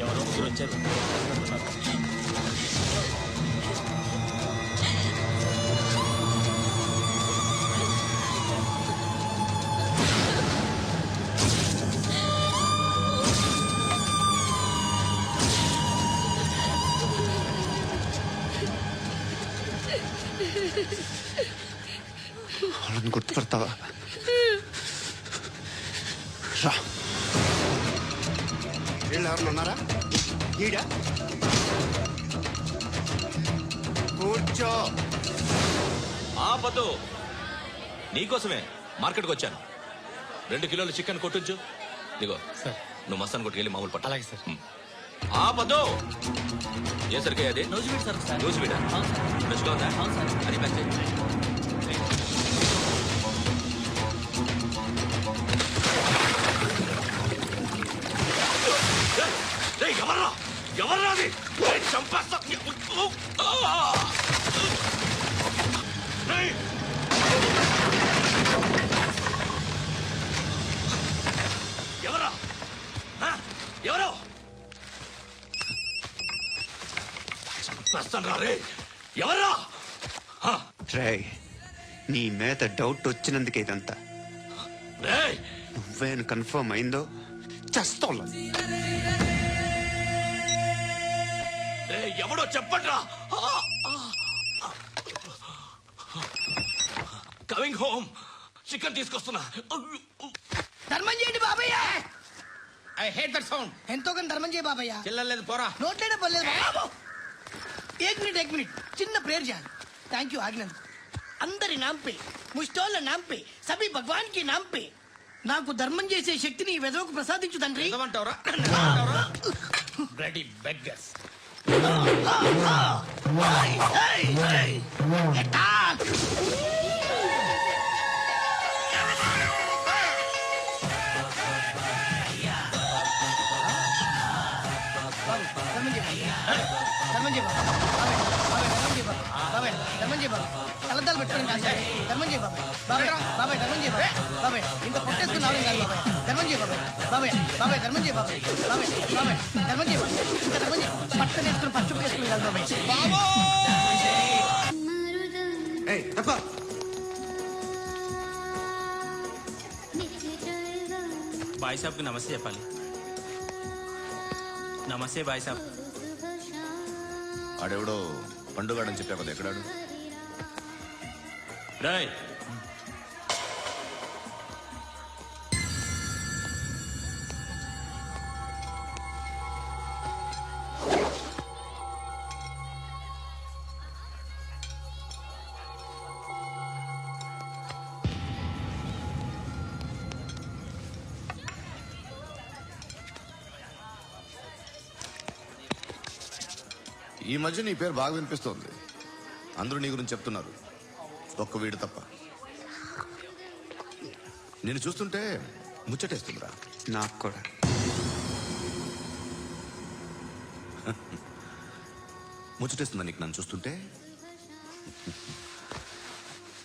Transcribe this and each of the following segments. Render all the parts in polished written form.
ఎవరో ముగ్గురు వచ్చారు. వాళ్ళని గుర్తుపడతావా? రా. వీళ్ళు ఎవరిని ఉన్నారా? ఈడ కూర్చో. ఆపదు, నీకోసమే మార్కెట్కి వచ్చాను. 2 కిలోలు చికెన్ కొట్టించు. ఇదిగో సార్. నువ్వు మసాన్ కొట్టుకెళ్ళి మామూలు పట్ట. అలాగే సార్. ఆపదు. ఏ సరికే అది? నూజివీడు సార్. నూజివీడా? ఫ్రెష్గా ఉందా? అది ప్యాక్ చేయి. ఎవర్రా ఎవర్రా అది? చంపేస్తా. ఎవరా ఎవరో చంపేస్తాను రా రే. ఎవరా? రే, నీ మీద డౌట్ వచ్చినందుకే ఇదంతా. రే నువ్వేను కన్ఫర్మ్ అయిందో చేస్తా. ఎవడో చెప్పట్రా. Coming home. చికెన్ తీసుకొస్తున్నా. ధర్మం చేయండి బాబయ్య. I hate that sound. ఎంతో కొంత ధర్మం చేయ బాబయ్య. చిల్లలేదు పోరా. నోట్లేనే పర్లేదు బాబు. एक मिनट చిన్న ప్రేయర్ చేయాలి. థ్యాంక్ యూ ఆగినందుకు. అందరి నామ్ పే, ముష్టోళ్ళ నామ్ పే, సభీ భగవాన్ కి నామ్ పే నాకు ధర్మం చేసే శక్తిని ఈ వెదవకు ప్రసాదించు తండ్రి. Bloody beggars. కలద్దాలు పెట్టుకుని కాదు ధర్మం చేయ బాబాయ్. బాబాయ్ ధర్మం చేయ బాబాయ్. ఇంత పొట్టేసుకున్నావు కాదు బాబాయ్. ధర్మం చేయ బాబాయ్. బాబాయ్ ధర్మం చేయ బాబాయ్. ధర్మం చేయ ఇంకా ధర్మం చేయ. పట్టణ వేసుకుని పచ్చుకు వేసుకుని కాదు బాబాయ్. బాయ్ సాబ్కి నమస్తే చెప్పాలి. నమస్తే బాయ్ సాబ్. ఆడెవడో పండుగాడని చెప్పా కదా, ఎక్కడాడు? రాయ్ ఈ మధ్య నీ పేరు బాగా వినిపిస్తోంది. అందరూ నీ గురించి చెప్తున్నారు, ఒక్క వీడు తప్ప. నేను చూస్తుంటే ముచ్చటేస్తుందిరా. నాకు కూడా. ముచ్చటేస్తుందా నీకు నన్ను చూస్తుంటే?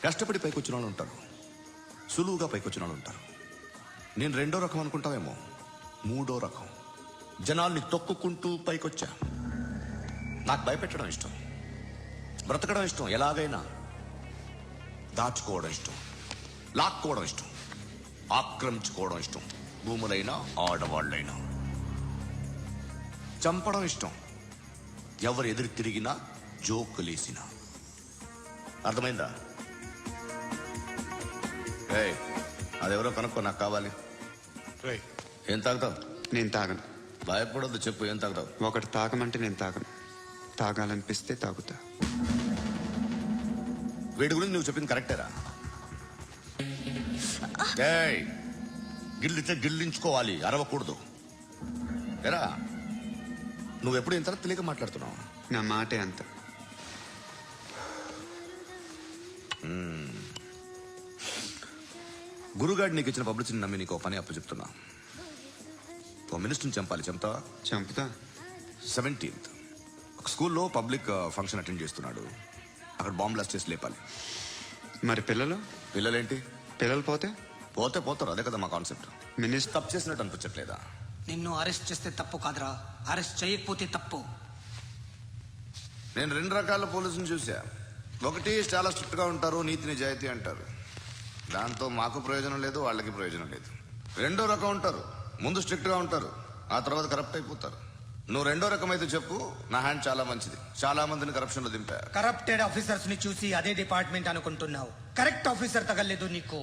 కష్టపడి పైకొచ్చిన వాళ్ళు ఉంటారు, సులువుగా పైకొచ్చిన వాళ్ళు ఉంటారు. నేను 2వ రకం అనుకుంటావేమో, 3వ రకం. జనాల్ని తొక్కుకుంటూ పైకొచ్చా. నాకు భయపెట్టడం ఇష్టం, బ్రతకడం ఇష్టం, ఎలాగైనా దాచుకోవడం ఇష్టం, లాక్కోవడం ఇష్టం, ఆక్రమించుకోవడం ఇష్టం. భూములైనా ఆడవాళ్ళైనా చంపడం ఇష్టం, ఎవరు ఎదురు తిరిగినా జోకులేసినా. అర్థమైందా? అదెవరో కనుక్కో, నాకు కావాలి. ఏం తాగుతావు? నేను తాగను. భయపడొద్దు, చెప్పు ఏం తాగుతావు? ఒకటి తాగమంటే నేను తాగను. తాగాలనిపిస్తే తాగుతా. వీడి గురించి నువ్వు చెప్పింది కరెక్టేరా? గిల్లితే గిల్లించుకోవాలి, అరవకూడదు. ఎరా, నువ్వెప్పుడు ఇంత తెలియక మాట్లాడుతున్నావు? నా మాటే అంత. గురుగాడు నీకు ఇచ్చిన పబ్లిసిటీని నమ్మి నీకు పని అప్పు చెప్తున్నా. ఓ మినిస్టర్ని చంపాలి, చంపుతా? చంపుతా. 17th ఒక స్కూల్లో పబ్లిక్ ఫంక్షన్ అటెండ్ చేస్తున్నాడు. అక్కడ బాంబ్ బ్లాస్ట్ చేసి లేపాలి. మరి పిల్లలేంటి? పిల్లలు పోతే పోతే పోతారు, అదే కదా మా కాన్సెప్ట్. మినిస్టర్ తప్పు చేసినట్టు అనిపించట్లేదా? నిన్ను అరెస్ట్ చేస్తే తప్పు కాదురా, అరెస్ట్ చేయకపోతే తప్పు. నేను 2 రకాల పోలీసుని చూసా. ఒకటి చాలా స్ట్రిక్ట్ గా ఉంటారు, నీతి నిజాయితీ అంటారు. దాంతో మాకు ప్రయోజనం లేదు, వాళ్ళకి ప్రయోజనం లేదు. 2వ రకం ఉంటారు, ముందు స్ట్రిక్ట్ గా ఉంటారు, ఆ తర్వాత కరప్ట్ అయిపోతారు. నువ్వు 2వ రకం అయితే చెప్పు. నా హ్యాండ్ చాలా మంచిది, చాలా మందిని కరప్షన్ లో దింపా. కరప్టెడ్ ఆఫీసర్స్ ని చూసి అదే డిపార్ట్మెంట్ అనుకుంటున్నావు. కరెక్ట్ ఆఫీసర్ తగలేదు నీకు.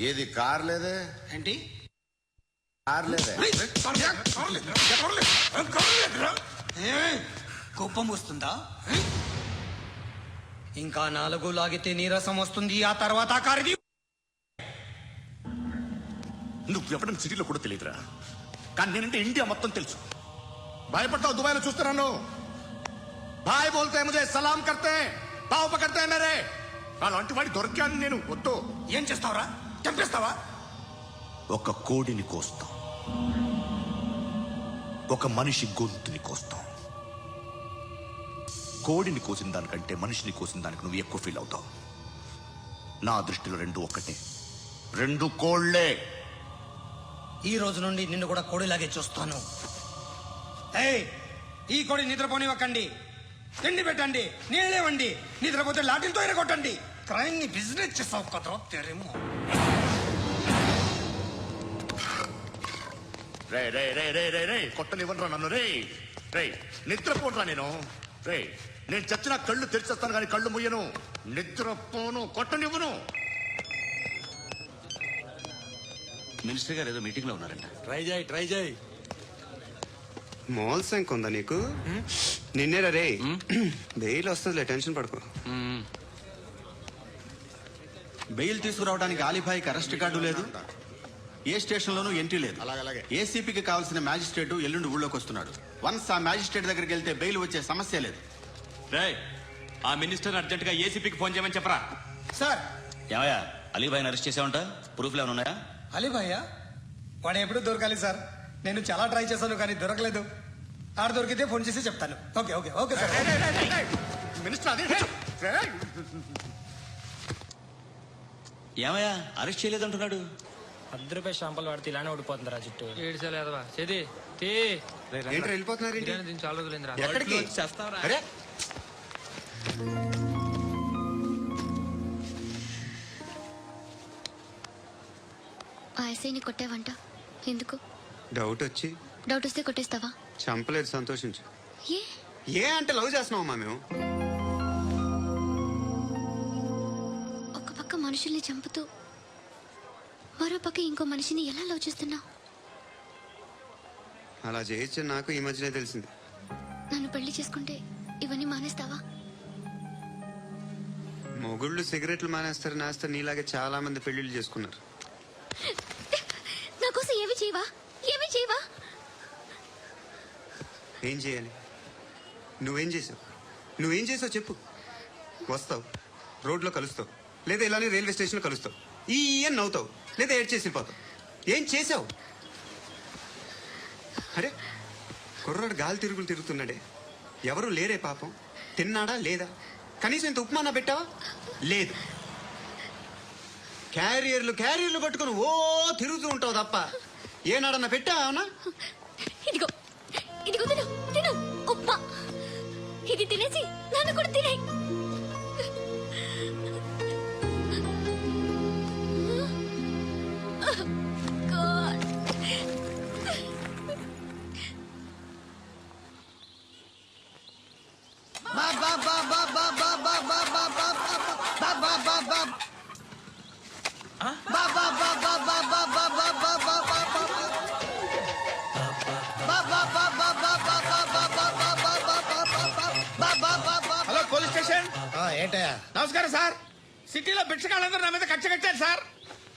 ఏది కార్ లేదే? ఏంటి? కార్ లేదే? కోపం వస్తుందా? ఇంకా 4 లాగితే నీరసం వస్తుంది, ఆ తర్వాత కారిది. నువ్వు ఎప్పుడైనా సిటీలో కూడా తెలియదురా, కానీ నేనంటే ఇండియా మొత్తం తెలుసు. భయపడతావు? దుబాయ్లో చూస్తున్నాను. భాయ్ బోల్తే ముజే సలాం కర్తే పావు పకర్తే మేరే. అలాంటి వాడి దొరికాను నేను. వద్దు. ఏం చేస్తావురా? చంపేస్తావా? ఒక కోడిని కోస్తాం, ఒక మనిషి గొంతుని కోస్తాం. కోడిని కోసిన దానికంటే మనిషిని కోసిన దానికి నువ్వు ఎక్కువ ఫీల్ అవుతావు. నా దృష్టిలో 2 ఒక్కటే, 2 కోళ్లే. ఈ రోజు నుండి నిన్ను కూడా కోడిలాగే చూస్తాను. ఏయ్, ఈ కోడి నిద్రపోనివ్వకండి. తిండి పెట్టండి, నీళ్ళేవండి. నిద్రపోతే లాఠీలతో ఎరగొట్టండి. క్రైమ్ ని బిజినెస్ చేస్తావు కదరా తెరేమో. రే రే రే రే రే రే కొట్టనివ్వనరా నన్ను. రే రే నిద్రపోనరా నేను. రే నేను చచ్చిన కళ్ళు తెరిచేస్తాను కానీ కళ్ళు ముయ్యను. నిద్రపోను, కొట్టనివ్వను. మినిస్టర్ గారు ఏదో మీటింగ్ లో ఉన్నారంట. ట్రై చేయి. మోల్ సంక్ ఉందా నీకు? నిన్నేరా రే. బెయిల్ వస్తుందిలే, టెన్షన్ పడుకో. బెయిల్ తీసుకురావడానికి ఆలిభాయికి అరెస్ట్ కార్డు లేదు, ఏ స్టేషన్ లోనూ ఎంట్రీ లేదు. అలాగే. ఏసీపీకి కావాల్సిన మ్యాజిస్ట్రేట్ ఎల్లుండి ఊళ్ళోకి వస్తున్నాడు. వన్స్ ఆ మ్యాజిస్ట్రేట్ దగ్గరికి వెళ్తే బెయిల్ వచ్చే సమస్య లేదు. రేయ్, ఆ మినిస్టర్ అర్జెంట్ గా ఏసీపీకి ఫోన్ చేయమని చెప్పరా. సార్, ఏమయ్యా, అలీభాయ్ని అరెస్ట్ చేసావంట? ప్రూఫ్లు ఏమైనా ఉన్నాయా? అలీ భయ్య వాడు ఎప్పుడు దొరకాలి సార్. నేను చాలా ట్రై చేశాను కానీ దొరకలేదు. ఆడ దొరికితే ఫోన్ చేసి చెప్తాను. Okay okay okay sir. Minister అదే. ఏమయ్యా, అరెస్ట్ చేయలేదంటున్నాడు? ₹10 షాంపూలు వాడితే ఇలానే ఓడిపోతుంది రా జుట్టు. ఏడ్చలేదవా చేది తీ ఏంట్రా వెళ్ళిపోతున్నారు ఏంటి? దీన్ని చాలా రోజులైందిరా. ఎక్కడికి? అరే ఆ ఎస్ఐని కొట్టావంట, ఎందుకు? డౌట్ వచ్చి. డౌట్ వస్తే కొట్టేస్తావా? చంపలేదు, సంతోషించు. ఏ ఏ అంటే లవ్ చేస్తున్నావమ్మా మేము. ఒక పక్క మనుషుల్ని చంపుతూ మరో పక్క ఇంకో మనిషిని ఎలా లవ్ చేస్తున్నావు? అలా చేయొచ్చు నాకు ఈ మధ్యనే తెలిసింది. నన్ను పెళ్లి చేసుకుంటే ఇవన్నీ మానేస్తావా? మొగుళ్ళు సిగరెట్లు మానేస్తారు, నేస్తారు. నీలాగే చాలా మంది పెళ్లిళ్ళు చేసుకున్నారు. నా కోసం ఏమి చేయవా? ఏమి చేయవా? ఏం చేయాలి? నువ్వేం చేసావు? నువ్వేం చేసావు చెప్పు. వస్తావు, రోడ్లో కలుస్తావు, లేదా ఇలానే రైల్వే స్టేషన్లో కలుస్తావు. ఈ నవ్వుతావు, లేదా ఏడ్ చేసి వెళ్ళిపోతావు. ఏం చేసావు? అరే కుర్రాడు గాలి తిరుగులు తిరుగుతున్నాడే, ఎవరు లేరే పాపం. తిన్నాడా లేదా? కనీసం ఇంత ఉప్మానా పెట్టావా? లేదు. క్యారియర్లు పట్టుకుని ఓ తిరుగుతూ ఉంటావు తప్ప ఏనాడన్నా పెట్టావనా? ఇదిగో ఇదిగో తిను తిను ఉప్మా. ఇది తినేసి నన్ను కూడా తినే. Hello police station. ఏంటయ్యా? నమస్కారం సార్. సిటీలో భిక్షకాళ్ళందరూ నా మీద కచ్చారు సార్.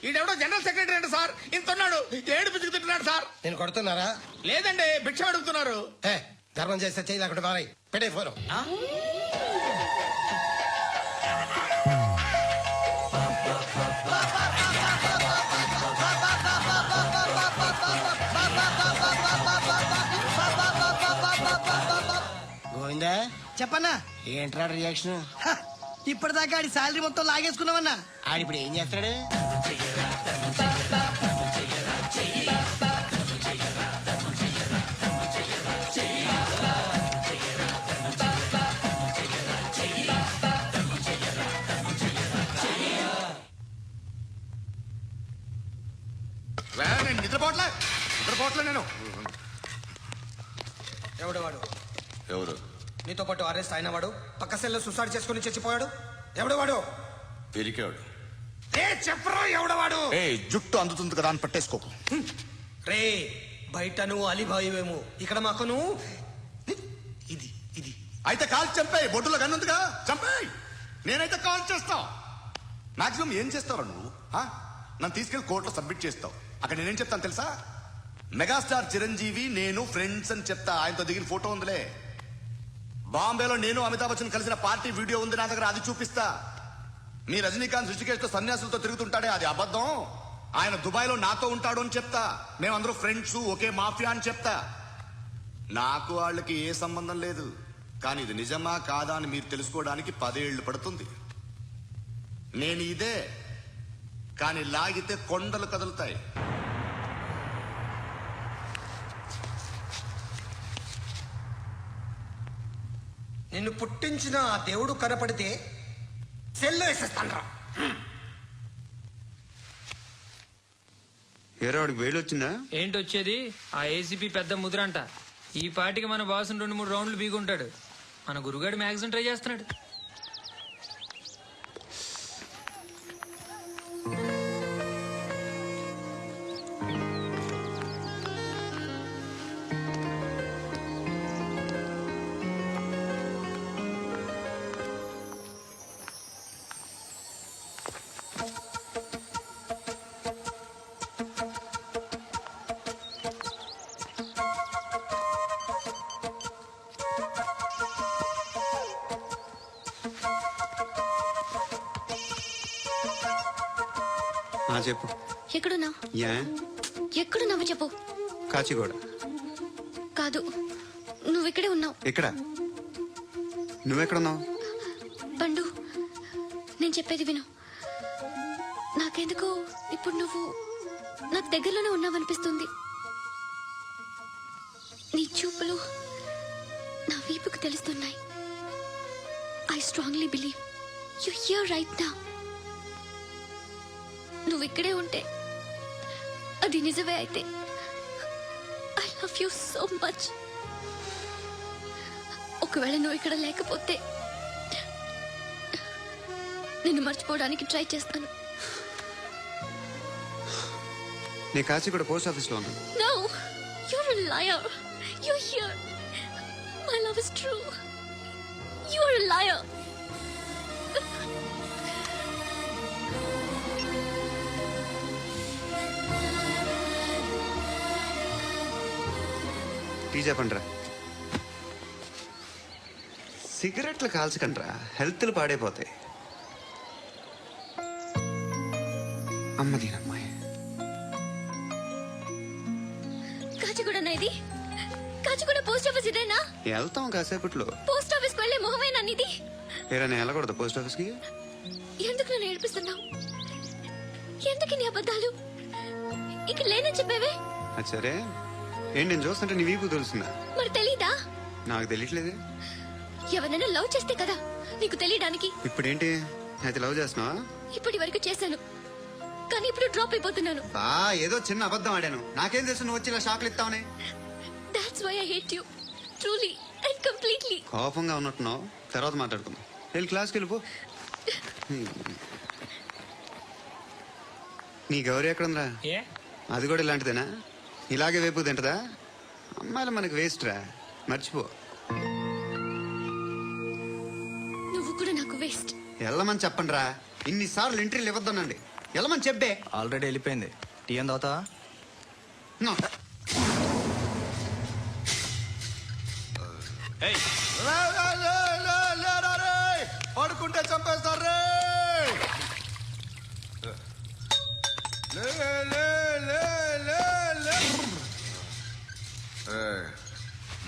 ఈడెవడో జనరల్ సెక్రటరీ అంట సార్. ఇంత ఉన్నాడు, ఏడు పిచ్చుకు తింటున్నాడు సార్. నేను కొడుతున్నారా? లేదండి, భిక్ష అడుగుతున్నారు. ధర్మం చేస్తే చేయి లేకుండా మారాయి. పెట్టే ఫోను. గోవిందా, చెప్పన్నా. ఏంట్రా రియాక్షన్? ఇప్పటిదాకా ఆడి శాలరీ మొత్తం లాగేసుకున్నావన్నా. ఆడిప్పుడు ఏం చేస్తాడు? నేను నిద్రపోవట్లే నేను. ఎవడు వాడు? ఎవరు? నీతో పాటు అరెస్ట్ అయిన వాడు, పక్క సెల్లో సుసైడ్ చేసుకుని చచ్చిపోయాడు. ఎవడు వాడు? పెరికాడు. చెప్పరా ఎవడవాడు? ఏ జుట్టు అందుతుంది కదా అని పట్టేసుకోకు. రే బయట నువ్వు అలీబాయివేమో, ఇక్కడ మాకు నువ్వు ఇది ఇది. అయితే కాల్ చంపేయి, బొడ్డులో గన్నుందిగా చంపేయి. నేనైతే కాల్ చేస్తా. మాక్సిమం ఏం చేస్తావు నువ్వు? నన్ను తీసుకెళ్లి కోర్టులో సబ్మిట్ చేస్తావు. అక్కడ నేనేం చెప్తాను తెలుసా? మెగాస్టార్ చిరంజీవి నేను ఫ్రెండ్స్ అని చెప్తా. ఆయనతో దిగిన ఫోటో ఉందిలే. బాంబేలో నేను అమితాబ్ బచ్చన్ కలిసిన పార్టీ వీడియో ఉంది నా దగ్గర, అది చూపిస్తా. మీ రజనీకాంత్ ఋషికేష్తో సన్యాసులతో తిరుగుతుంటాడే, అది అబద్ధం. ఆయన దుబాయ్లో నాతో ఉంటాడు అని చెప్తా. మేమందరూ ఫ్రెండ్స్, ఒకే మాఫియా అని చెప్తా. నాకు వాళ్ళకి ఏ సంబంధం లేదు. కానీ ఇది నిజమా కాదా అని మీరు తెలుసుకోవడానికి 10 ఏళ్లు పడుతుంది. నేను ఇదే, కానీ లాగితే కొండలు కదులుతాయి. నిన్ను పుట్టించిన ఆ దేవుడు కనపడితే సెల్లో వేసేస్తాను. ఏరా వాడికి వేలు వచ్చిందా? ఏంటి వచ్చేది? ఆ ఏసీపీ పెద్ద ముద్రంట. ఈ పాటికి మన బాసును 2-3 రౌండ్లు బీగుంటాడు. మన గురుగాడు మ్యాగజైన్ ట్రై చేస్తున్నాడు. చెప్పు. ఎక్కడున్నావు? ఎక్కడున్నావు చెప్పు. కాచిగూడ. కాదు, నువ్వు ఇక్కడే ఉన్నావు. ఎక్కడ? నువ్వెక్కడున్నావు? పండు, నేను చెప్పేది విను. నాకెందుకో ఇప్పుడు నువ్వు నాకు దగ్గరలోనే ఉన్నావనిపిస్తుంది. నీ చూపులు నా వీపుకు తెలుస్తున్నాయి. I strongly believe you here right now. నువ్వు ఇక్కడే ఉంటే అది నిజమే అయితే I love you so much. ఒకవేళ నువ్వు ఇక్కడ లేకపోతే నిన్ను మర్చిపోవడానికి ట్రై చేస్తాను. నేను కాచిగూడ పోస్ట్ ఆఫీస్లో ఉన్నాను. No, you're a liar. You're here. My love is true. You're a liar. Tea చెప్పండిరా. సిగరెట్లు కాల్చకండ్రా, హెల్త్లు పాడైపోతాయి. అమ్మదీనమ్మాయి. కాచిగూడనా ఇది? కాచిగూడ పోస్ట్ ఆఫీస్ ఇదేనా? వెళ్తాం కాసేపట్లో. పోస్ట్ ఆఫీస్కి వెళ్ళే మొహమేనా నీది? ఏరా నేను వెళ్ళకూడదు పోస్ట్ ఆఫీస్కి? ఎందుకు నన్ను ఏడిపిస్తున్నావు? ఎందుకు నీ అబద్ధాలు? ఇక లేనని చెప్పేవే. అది సరే, ఏంటి నేను చూస్తుంటే నీ వీపు తెలుస్తుందా? మరి తెలీదా? నాకు తెలియట్లేదే. ఎవరైనా లవ్ చేస్తే కదా నీకు తెలియడానికి. ఇప్పుడేంటి అయితే లవ్ చేస్తున్నావా? ఇప్పటి వరకు చేశాను, కానీ ఇప్పుడు డ్రాప్ అయిపోతున్నాను. ఏదో చిన్న అబద్ధం ఆడాను. నాకేం తెలుసు నువ్వు వచ్చి ఇలా షాక్లు ఇస్తావని. That's why I hate you. Truly and completely. కోపంగా ఉన్నట్టున్నావు, తర్వాత మాట్లాడుకుందాం. వెళ్ళి క్లాస్కి వెళ్ళిపో. నీ గౌరీ ఎక్కడుందిరా? అది కూడా ఇలాంటిదేనా? ఇలాగే వేపు తింటదా? అమ్మాయిలు మనకి వేస్ట్ రా, మర్చిపో. నువ్వు కూడా నాకు వేస్ట్. వెళ్ళమని చెప్పండి రా. ఇన్నిసార్లు ఎంట్రీలు ఇవ్వద్దనండి. వెళ్ళమని చెప్పే. ఆల్రెడీ వెళ్ళిపోయింది. టీ అని తాగుతావా? పడుకుంటే చంపేస్తారు రే.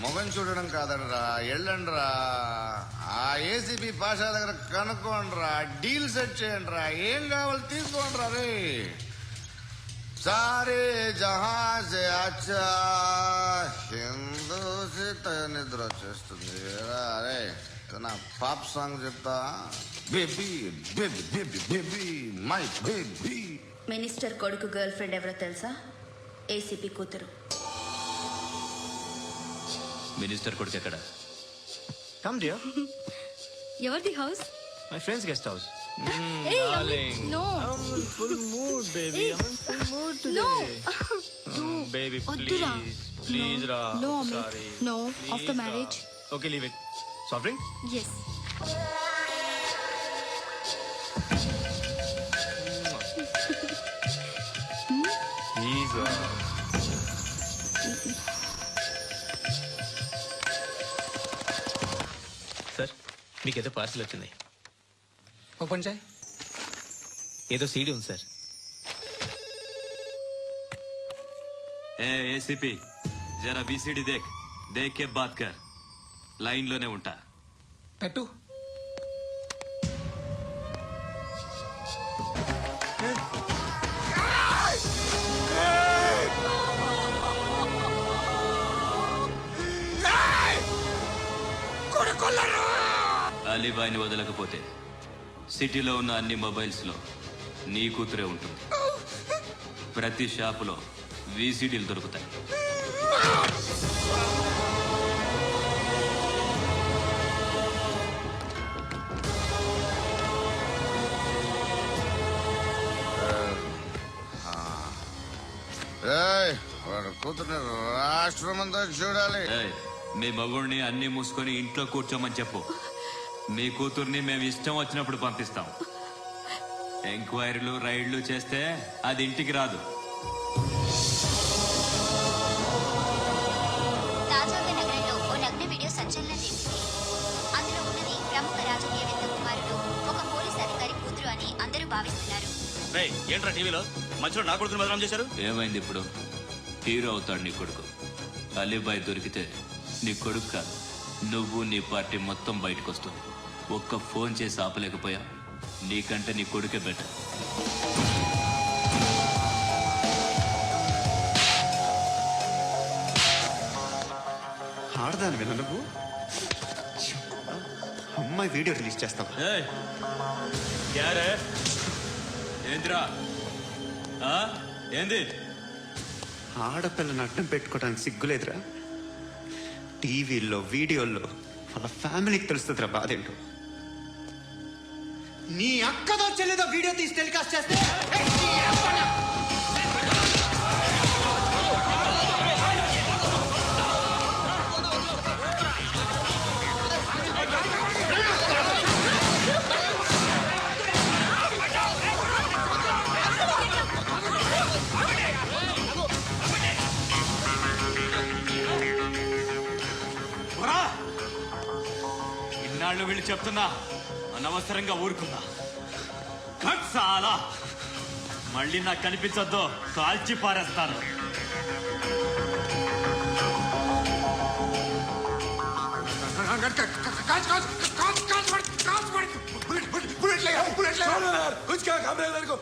మొగం చూడడం కాదనరా, ఎళ్ళండ్రా. ఆ ఏసీపీ పాషా దగ్గర కనుక్కోండి రా, డీల్ సెట్ చేయండి రా, ఏం కావాలి తీసుకోండి రా రే. సారే జహా సే అచ్చా హిందూ నిద్ర వచ్చేస్తుంది రే. నా పాప్ సాంగ్ చెప్తా. Baby baby baby baby my baby. Minister కొడుకు గర్ల్ ఫ్రెండ్ ఎవరో తెలుసా? ఏసీపీ కూతురు. మినిస్టర్ కొడుకు ఎక్కడ? Come dear. ఎవరిది house? My friends guest house. No full mood baby. Full mood no baby వద్దురా. ప్లీజ్ రా. No Amit no. After marriage. Okay leave it. Soft drink. Yes. Please. Sir మీకేదో parcel వచ్చింది. Open చేయి. ఏదో CD ఉంది sir. ఏ ACP జరా BCD దేక్, దేక్ కే bath కర్. లైన్ లోనే ఉంటా. పెట్టు. అలీబాయిని వదలకపోతే సిటీలో ఉన్న అన్ని మొబైల్స్ లో నీ కూతురే ఉంటుంది. ప్రతి షాపులో వీసీడీలు దొరుకుతాయి. వాడు కూతురు రాష్ట్రం అంతా చూడాలి. ఏయ్, మీ మగుడిని అన్ని మూసుకొని ఇంట్లో కూర్చోమని చెప్పు. మీ కూతుర్ని మేము ఇష్టం వచ్చినప్పుడు పంపిస్తాం. ఎంక్వైరీలు రైడ్లు చేస్తే అది ఇంటికి రాదు. తాజాగా నగరంలో ఓ నగ్న వీడియో సంచలనం రేపింది. అందులో ఉన్నది ప్రముఖ రాజకీయవేత్త కుమారుడు, ఒక పోలీస్ అధికారి కూతురు అని అందరూ భావిస్తున్నారు. ఏంట్రా టీవీలో మధ్యలో నా కొడుకుని బదనాం చేశారు? ఏమైంది ఇప్పుడు? హీరో అవుతాడు నీ కొడుకు. అలీబాయ్ దొరికితే నీ కొడుకు కాదు, నువ్వు నీ పార్టీ మొత్తం బయటకు వస్తుంది. ఒక్క ఫోన్ చేసి ఆపలేకపోయా? నీకంటే నీ కొడుకే బెటర్. ఆడదాని విన నువ్వు అమ్మాయి వీడియో రిలీజ్ చేస్తావా? ఏంద్రా ఏంది? ఆడపిల్లని అడ్డం పెట్టుకోవడానికి సిగ్గులేదురా? టీవీల్లో వీడియోల్లో వాళ్ళ ఫ్యామిలీకి తెలుస్తుందిరా బాధేంటో. నీ అక్కదో చెల్లిదో వీడియో తీసి టెలికాస్ట్ చేస్తే ఇన్నాళ్ళు వీళ్ళు చెప్తున్నా అనవసరంగా ఊరుకున్నా. చాలా మళ్ళీ నాకు కనిపించొద్దు, కాల్చి పారేస్తాను. बुलेट ले, बुलेट ले। कुछ क्या काम है मेरे को?